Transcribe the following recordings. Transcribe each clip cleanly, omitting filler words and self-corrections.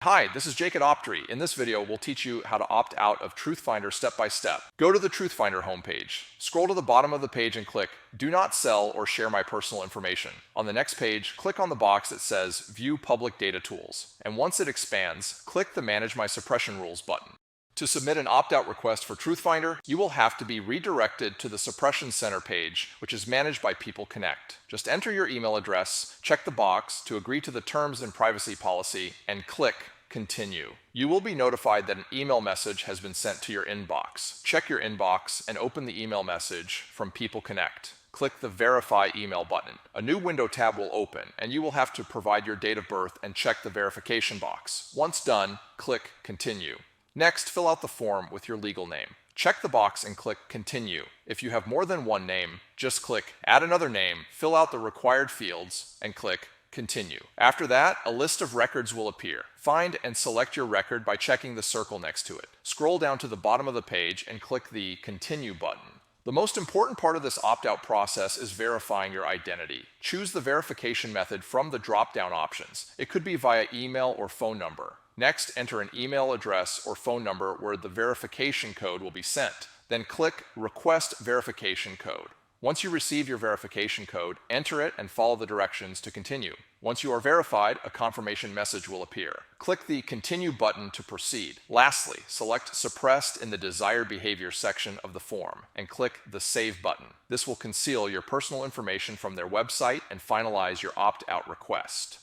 Hi, this is Jake at Optery. In this video, we'll teach you how to opt out of TruthFinder step by step. Go to the TruthFinder homepage. Scroll to the bottom of the page and click Do Not Sell or Share My Personal Information. On the next page, click on the box that says View Public Data Tools. And once it expands, click the Manage My Suppression Rules button. To submit an opt-out request for TruthFinder, you will have to be redirected to the Suppression Center page, which is managed by People Connect. Just enter your email address, check the box to agree to the terms and privacy policy, and click Continue. You will be notified that an email message has been sent to your inbox. Check your inbox and open the email message from People Connect. Click the Verify Email button. A new window tab will open, and you will have to provide your date of birth and check the verification box. Once done, click Continue. Next, fill out the form with your legal name. Check the box and click Continue. If you have more than one name, just click Add Another Name, fill out the required fields, and click Continue. After that, a list of records will appear. Find and select your record by checking the circle next to it. Scroll down to the bottom of the page and click the Continue button. The most important part of this opt-out process is verifying your identity. Choose the verification method from the drop-down options. It could be via email or phone number. Next, enter an email address or phone number where the verification code will be sent. Then click Request Verification Code. Once you receive your verification code, enter it and follow the directions to continue. Once you are verified, a confirmation message will appear. Click the Continue button to proceed. Lastly, select Suppressed in the Desired Behavior section of the form and click the Save button. This will conceal your personal information from their website and finalize your opt-out request.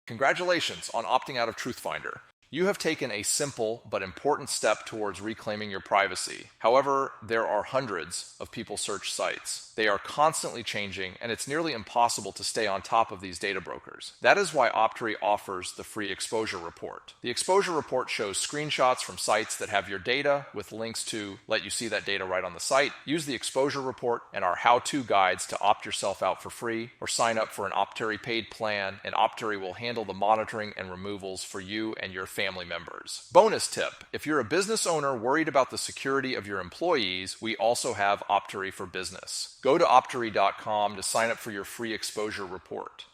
Congratulations on opting out of TruthFinder. You have taken a simple but important step towards reclaiming your privacy. However, there are hundreds of people search sites. They are constantly changing, and it's nearly impossible to stay on top of these data brokers. That is why Optery offers the free exposure report. The exposure report shows screenshots from sites that have your data with links to let you see that data right on the site. Use the exposure report and our how-to guides to opt yourself out for free or sign up for an Optery paid plan, and Optery will handle the monitoring and removals for you and your family members. Bonus tip: if you're a business owner worried about the security of your employees, we also have Optery for Business. Go to Optery.com to sign up for your free exposure report.